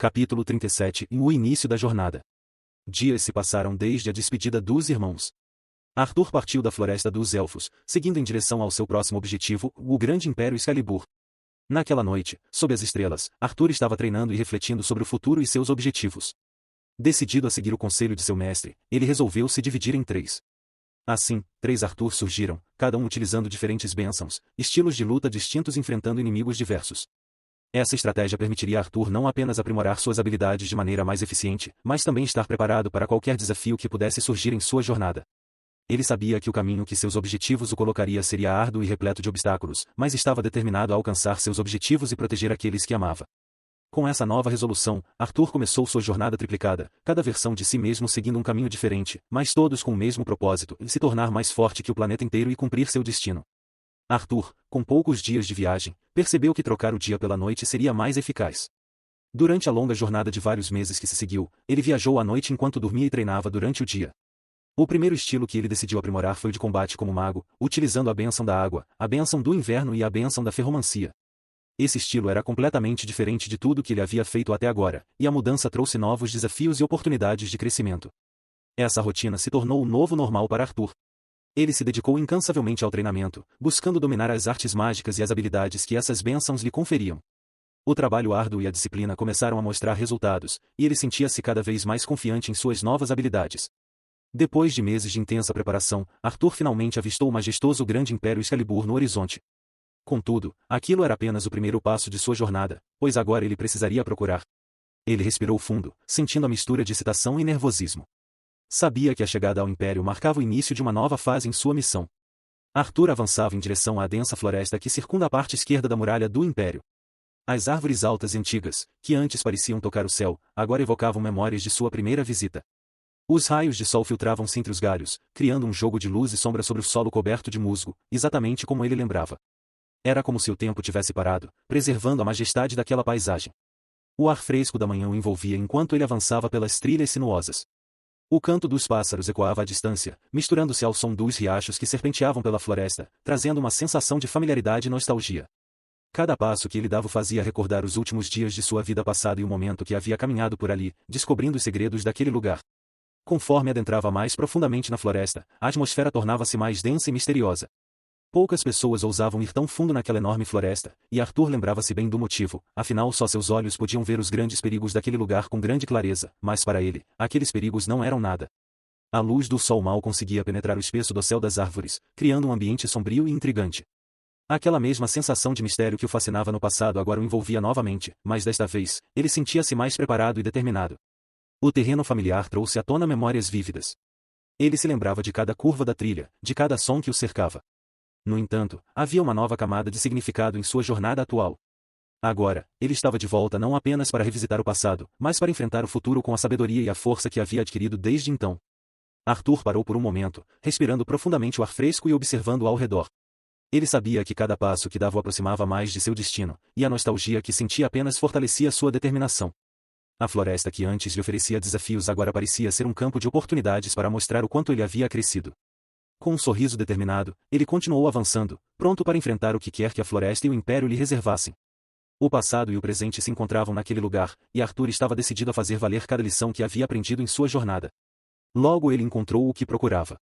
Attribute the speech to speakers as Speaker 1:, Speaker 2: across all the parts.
Speaker 1: Capítulo 37. O início da jornada. Dias se passaram desde a despedida dos irmãos. Arthur partiu da floresta dos Elfos, seguindo em direção ao seu próximo objetivo, o grande Império Excalibur. Naquela noite, sob as estrelas, Arthur estava treinando e refletindo sobre o futuro e seus objetivos. Decidido a seguir o conselho de seu mestre, ele resolveu se dividir em três. Assim, 3 Arthur surgiram, cada um utilizando diferentes bênçãos, estilos de luta distintos enfrentando inimigos diversos. Essa estratégia permitiria a Arthur não apenas aprimorar suas habilidades de maneira mais eficiente, mas também estar preparado para qualquer desafio que pudesse surgir em sua jornada. Ele sabia que o caminho que seus objetivos o colocaria seria árduo e repleto de obstáculos, mas estava determinado a alcançar seus objetivos e proteger aqueles que amava. Com essa nova resolução, Arthur começou sua jornada triplicada, cada versão de si mesmo seguindo um caminho diferente, mas todos com o mesmo propósito, se tornar mais forte que o planeta inteiro e cumprir seu destino. Arthur, com poucos dias de viagem, percebeu que trocar o dia pela noite seria mais eficaz. Durante a longa jornada de vários meses que se seguiu, ele viajou à noite enquanto dormia e treinava durante o dia. O primeiro estilo que ele decidiu aprimorar foi o de combate como mago, utilizando a bênção da água, a bênção do inverno e a bênção da ferromancia. Esse estilo era completamente diferente de tudo que ele havia feito até agora, e a mudança trouxe novos desafios e oportunidades de crescimento. Essa rotina se tornou o novo normal para Arthur. Ele se dedicou incansavelmente ao treinamento, buscando dominar as artes mágicas e as habilidades que essas bênçãos lhe conferiam. O trabalho árduo e a disciplina começaram a mostrar resultados, e ele sentia-se cada vez mais confiante em suas novas habilidades. Depois de meses de intensa preparação, Arthur finalmente avistou o majestoso grande Império Excalibur no horizonte. Contudo, aquilo era apenas o primeiro passo de sua jornada, pois agora ele precisaria procurar. Ele respirou fundo, sentindo a mistura de excitação e nervosismo. Sabia que a chegada ao Império marcava o início de uma nova fase em sua missão. Arthur avançava em direção à densa floresta que circunda a parte esquerda da muralha do Império. As árvores altas e antigas, que antes pareciam tocar o céu, agora evocavam memórias de sua primeira visita. Os raios de sol filtravam-se entre os galhos, criando um jogo de luz e sombra sobre o solo coberto de musgo, exatamente como ele lembrava. Era como se o tempo tivesse parado, preservando a majestade daquela paisagem. O ar fresco da manhã o envolvia enquanto ele avançava pelas trilhas sinuosas. O canto dos pássaros ecoava à distância, misturando-se ao som dos riachos que serpenteavam pela floresta, trazendo uma sensação de familiaridade e nostalgia. Cada passo que ele dava o fazia recordar os últimos dias de sua vida passada e o momento que havia caminhado por ali, descobrindo os segredos daquele lugar. Conforme adentrava mais profundamente na floresta, a atmosfera tornava-se mais densa e misteriosa. Poucas pessoas ousavam ir tão fundo naquela enorme floresta, e Arthur lembrava-se bem do motivo, afinal só seus olhos podiam ver os grandes perigos daquele lugar com grande clareza, mas para ele, aqueles perigos não eram nada. A luz do sol mal conseguia penetrar o espesso dossel das árvores, criando um ambiente sombrio e intrigante. Aquela mesma sensação de mistério que o fascinava no passado agora o envolvia novamente, mas desta vez, ele sentia-se mais preparado e determinado. O terreno familiar trouxe à tona memórias vívidas. Ele se lembrava de cada curva da trilha, de cada som que o cercava. No entanto, havia uma nova camada de significado em sua jornada atual. Agora, ele estava de volta não apenas para revisitar o passado, mas para enfrentar o futuro com a sabedoria e a força que havia adquirido desde então. Arthur parou por um momento, respirando profundamente o ar fresco e observando ao redor. Ele sabia que cada passo que dava o aproximava mais de seu destino, e a nostalgia que sentia apenas fortalecia sua determinação. A floresta que antes lhe oferecia desafios agora parecia ser um campo de oportunidades para mostrar o quanto ele havia crescido. Com um sorriso determinado, ele continuou avançando, pronto para enfrentar o que quer que a floresta e o Império lhe reservassem. O passado e o presente se encontravam naquele lugar, e Arthur estava decidido a fazer valer cada lição que havia aprendido em sua jornada. Logo ele encontrou o que procurava.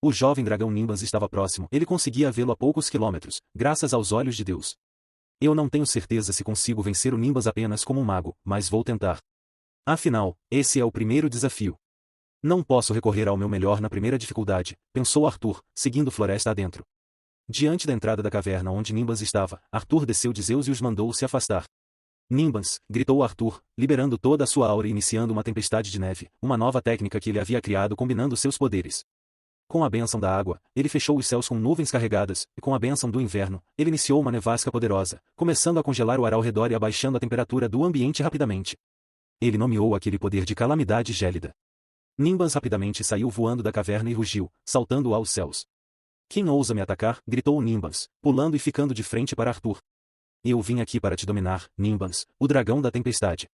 Speaker 1: O jovem dragão Nimbus estava próximo, ele conseguia vê-lo a poucos quilômetros, graças aos olhos de Deus. Eu não tenho certeza se consigo vencer o Nimbus apenas como um mago, mas vou tentar. Afinal, esse é o primeiro desafio. Não posso recorrer ao meu melhor na primeira dificuldade, pensou Arthur, seguindo floresta adentro. Diante da entrada da caverna onde Nimbus estava, Arthur desceu de Zeus e os mandou se afastar. Nimbus, gritou Arthur, liberando toda a sua aura e iniciando uma tempestade de neve, uma nova técnica que ele havia criado combinando seus poderes. Com a bênção da água, ele fechou os céus com nuvens carregadas, e com a bênção do inverno, ele iniciou uma nevasca poderosa, começando a congelar o ar ao redor e abaixando a temperatura do ambiente rapidamente. Ele nomeou aquele poder de calamidade gélida. Nimbus rapidamente saiu voando da caverna e rugiu, saltando aos céus. Quem ousa me atacar? Gritou Nimbus, pulando e ficando de frente para Arthur. Eu vim aqui para te dominar, Nimbus, o dragão da tempestade.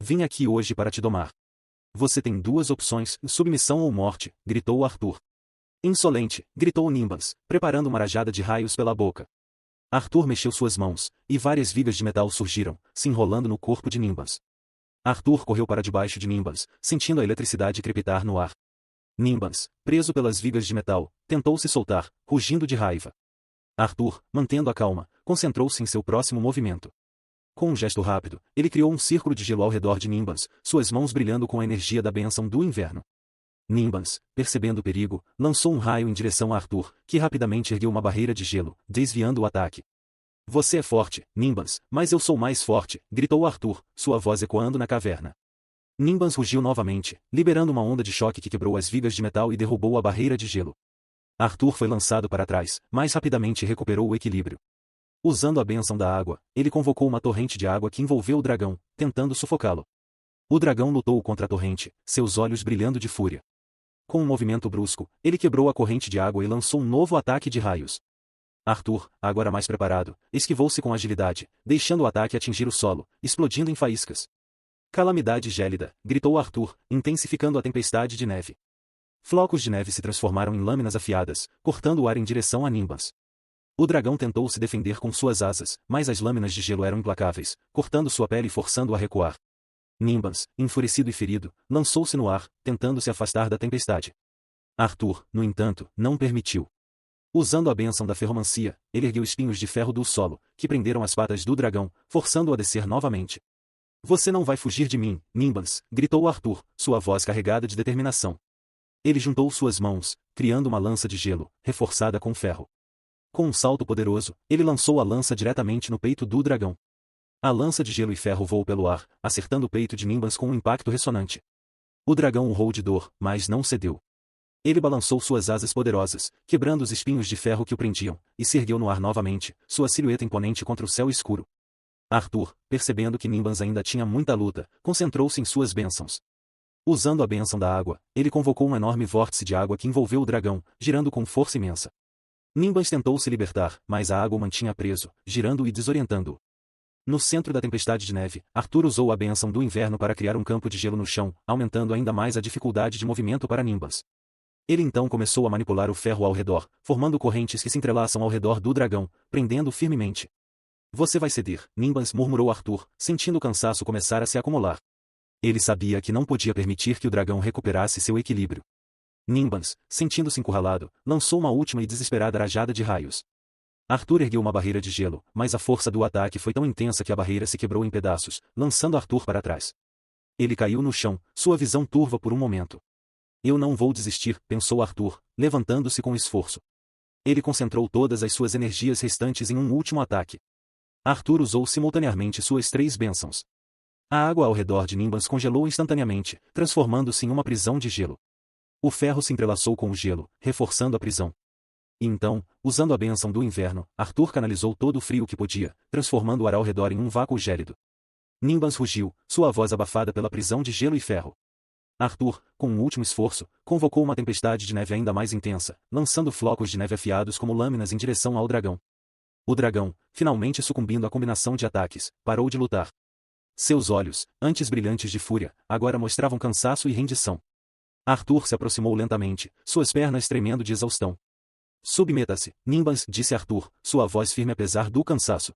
Speaker 1: Vim aqui hoje para te domar. Você tem 2 opções, submissão ou morte, gritou Arthur. Insolente, gritou Nimbus, preparando uma rajada de raios pela boca. Arthur mexeu suas mãos, e várias vigas de metal surgiram, se enrolando no corpo de Nimbus. Arthur correu para debaixo de Nimbus, sentindo a eletricidade crepitar no ar. Nimbus, preso pelas vigas de metal, tentou se soltar, rugindo de raiva. Arthur, mantendo a calma, concentrou-se em seu próximo movimento. Com um gesto rápido, ele criou um círculo de gelo ao redor de Nimbus, suas mãos brilhando com a energia da bênção do inverno. Nimbus, percebendo o perigo, lançou um raio em direção a Arthur, que rapidamente ergueu uma barreira de gelo, desviando o ataque. Você é forte, Nimbus, mas eu sou mais forte, gritou Arthur, sua voz ecoando na caverna. Nimbus rugiu novamente, liberando uma onda de choque que quebrou as vigas de metal e derrubou a barreira de gelo. Arthur foi lançado para trás, mas rapidamente recuperou o equilíbrio. Usando a bênção da água, ele convocou uma torrente de água que envolveu o dragão, tentando sufocá-lo. O dragão lutou contra a torrente, seus olhos brilhando de fúria. Com um movimento brusco, ele quebrou a corrente de água e lançou um novo ataque de raios. Arthur, agora mais preparado, esquivou-se com agilidade, deixando o ataque atingir o solo, explodindo em faíscas. Calamidade gélida, gritou Arthur, intensificando a tempestade de neve. Flocos de neve se transformaram em lâminas afiadas, cortando o ar em direção a Nimbus. O dragão tentou se defender com suas asas, mas as lâminas de gelo eram implacáveis, cortando sua pele e forçando-o a recuar. Nimbus, enfurecido e ferido, lançou-se no ar, tentando se afastar da tempestade. Arthur, no entanto, não permitiu. Usando a bênção da ferromancia, ele ergueu espinhos de ferro do solo, que prenderam as patas do dragão, forçando-o a descer novamente. Você não vai fugir de mim, Nimbus, gritou Arthur, sua voz carregada de determinação. Ele juntou suas mãos, criando uma lança de gelo, reforçada com ferro. Com um salto poderoso, ele lançou a lança diretamente no peito do dragão. A lança de gelo e ferro voou pelo ar, acertando o peito de Nimbus com um impacto ressonante. O dragão urrou de dor, mas não cedeu. Ele balançou suas asas poderosas, quebrando os espinhos de ferro que o prendiam, e se ergueu no ar novamente, sua silhueta imponente contra o céu escuro. Arthur, percebendo que Nimbus ainda tinha muita luta, concentrou-se em suas bênçãos. Usando a bênção da água, ele convocou um enorme vórtice de água que envolveu o dragão, girando com força imensa. Nimbus tentou se libertar, mas a água o mantinha preso, girando e desorientando-o. No centro da tempestade de neve, Arthur usou a bênção do inverno para criar um campo de gelo no chão, aumentando ainda mais a dificuldade de movimento para Nimbus. Ele então começou a manipular o ferro ao redor, formando correntes que se entrelaçam ao redor do dragão, prendendo-o firmemente. Você vai ceder, Nimbus, murmurou Arthur, sentindo o cansaço começar a se acumular. Ele sabia que não podia permitir que o dragão recuperasse seu equilíbrio. Nimbus, sentindo-se encurralado, lançou uma última e desesperada rajada de raios. Arthur ergueu uma barreira de gelo, mas a força do ataque foi tão intensa que a barreira se quebrou em pedaços, lançando Arthur para trás. Ele caiu no chão, sua visão turva por um momento. Eu não vou desistir, pensou Arthur, levantando-se com esforço. Ele concentrou todas as suas energias restantes em um último ataque. Arthur usou simultaneamente suas 3 bênçãos. A água ao redor de Nimbus congelou instantaneamente, transformando-se em uma prisão de gelo. O ferro se entrelaçou com o gelo, reforçando a prisão. E então, usando a bênção do inverno, Arthur canalizou todo o frio que podia, transformando o ar ao redor em um vácuo gélido. Nimbus rugiu, sua voz abafada pela prisão de gelo e ferro. Arthur, com um último esforço, convocou uma tempestade de neve ainda mais intensa, lançando flocos de neve afiados como lâminas em direção ao dragão. O dragão, finalmente sucumbindo à combinação de ataques, parou de lutar. Seus olhos, antes brilhantes de fúria, agora mostravam cansaço e rendição. Arthur se aproximou lentamente, suas pernas tremendo de exaustão. Submeta-se, Nimbus, disse Arthur, sua voz firme apesar do cansaço.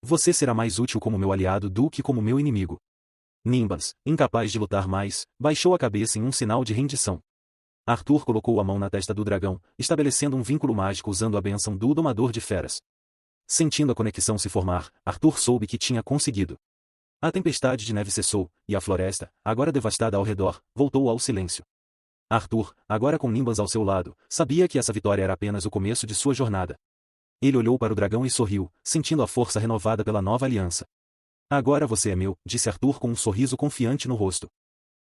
Speaker 1: Você será mais útil como meu aliado do que como meu inimigo. Nimbus, incapaz de lutar mais, baixou a cabeça em um sinal de rendição. Arthur colocou a mão na testa do dragão, estabelecendo um vínculo mágico usando a bênção do Domador de Feras. Sentindo a conexão se formar, Arthur soube que tinha conseguido. A tempestade de neve cessou, e a floresta, agora devastada ao redor, voltou ao silêncio. Arthur, agora com Nimbus ao seu lado, sabia que essa vitória era apenas o começo de sua jornada. Ele olhou para o dragão e sorriu, sentindo a força renovada pela nova aliança. Agora você é meu, disse Arthur com um sorriso confiante no rosto.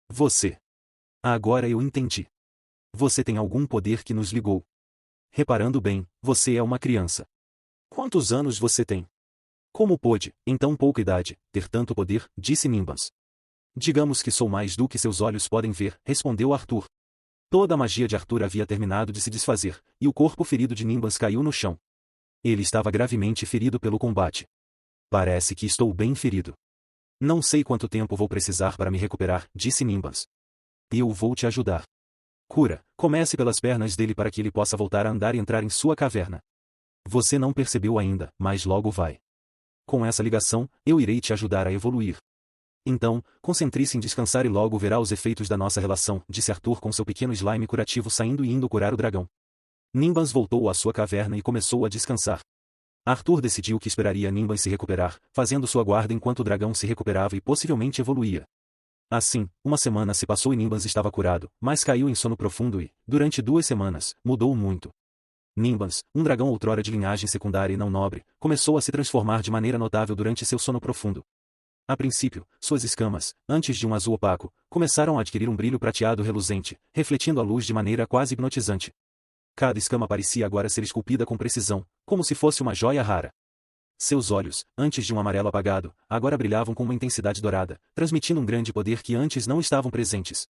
Speaker 1: Você. Agora eu entendi. Você tem algum poder que nos ligou. Reparando bem, você é uma criança. Quantos anos você tem? Como pôde, em tão pouca idade, ter tanto poder, disse Nimbus. Digamos que sou mais do que seus olhos podem ver, respondeu Arthur. Toda a magia de Arthur havia terminado de se desfazer, e o corpo ferido de Nimbus caiu no chão. Ele estava gravemente ferido pelo combate. Parece que estou bem ferido. Não sei quanto tempo vou precisar para me recuperar, disse Nimbus. Eu vou te ajudar. Cura, comece pelas pernas dele para que ele possa voltar a andar e entrar em sua caverna. Você não percebeu ainda, mas logo vai. Com essa ligação, eu irei te ajudar a evoluir. Então, concentre-se em descansar e logo verá os efeitos da nossa relação, disse Arthur com seu pequeno slime curativo saindo e indo curar o dragão. Nimbans voltou à sua caverna e começou a descansar. Arthur decidiu que esperaria Nimbans se recuperar, fazendo sua guarda enquanto o dragão se recuperava e possivelmente evoluía. Assim, uma semana se passou e Nimbans estava curado, mas caiu em sono profundo e, durante 2 semanas, mudou muito. Nimbans, um dragão outrora de linhagem secundária e não nobre, começou a se transformar de maneira notável durante seu sono profundo. A princípio, suas escamas, antes de um azul opaco, começaram a adquirir um brilho prateado reluzente, refletindo a luz de maneira quase hipnotizante. Cada escama parecia agora ser esculpida com precisão, como se fosse uma joia rara. Seus olhos, antes de um amarelo apagado, agora brilhavam com uma intensidade dourada, transmitindo um grande poder que antes não estavam presentes.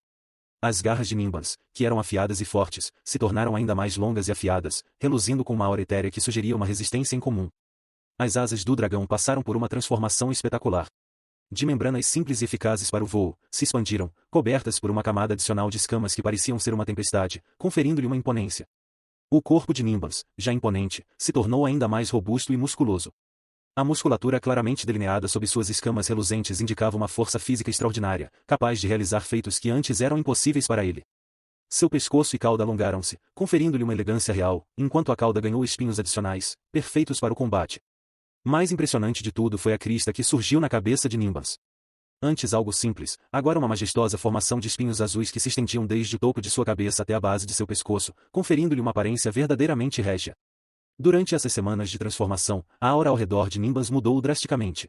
Speaker 1: As garras de Nimbans, que eram afiadas e fortes, se tornaram ainda mais longas e afiadas, reluzindo com uma aura etérea que sugeria uma resistência incomum. As asas do dragão passaram por uma transformação espetacular. De membranas simples e eficazes para o voo, se expandiram, cobertas por uma camada adicional de escamas que pareciam ser uma tempestade, conferindo-lhe uma imponência. O corpo de Nimbans, já imponente, se tornou ainda mais robusto e musculoso. A musculatura claramente delineada sob suas escamas reluzentes indicava uma força física extraordinária, capaz de realizar feitos que antes eram impossíveis para ele. Seu pescoço e cauda alongaram-se, conferindo-lhe uma elegância real, enquanto a cauda ganhou espinhos adicionais, perfeitos para o combate. Mais impressionante de tudo foi a crista que surgiu na cabeça de Nimbans. Antes algo simples, agora uma majestosa formação de espinhos azuis que se estendiam desde o topo de sua cabeça até a base de seu pescoço, conferindo-lhe uma aparência verdadeiramente régia. Durante essas semanas de transformação, a aura ao redor de Nimbans mudou drasticamente.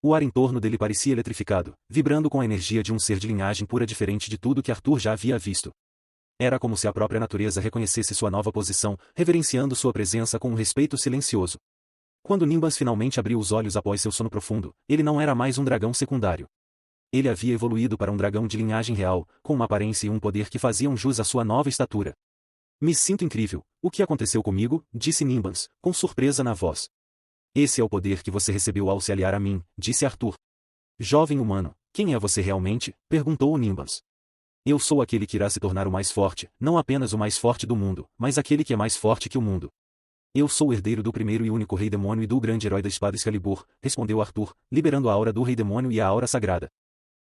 Speaker 1: O ar em torno dele parecia eletrificado, vibrando com a energia de um ser de linhagem pura diferente de tudo que Arthur já havia visto. Era como se a própria natureza reconhecesse sua nova posição, reverenciando sua presença com um respeito silencioso. Quando Nimbans finalmente abriu os olhos após seu sono profundo, ele não era mais um dragão secundário. Ele havia evoluído para um dragão de linhagem real, com uma aparência e um poder que faziam jus à sua nova estatura. Me sinto incrível. O que aconteceu comigo? Disse Nimbans, com surpresa na voz. Esse é o poder que você recebeu ao se aliar a mim, disse Arthur. Jovem humano, quem é você realmente? Perguntou Nimbans. Eu sou aquele que irá se tornar o mais forte, não apenas o mais forte do mundo, mas aquele que é mais forte que o mundo. Eu sou o herdeiro do primeiro e único rei demônio e do grande herói da espada Excalibur, respondeu Arthur, liberando a aura do rei demônio e a aura sagrada.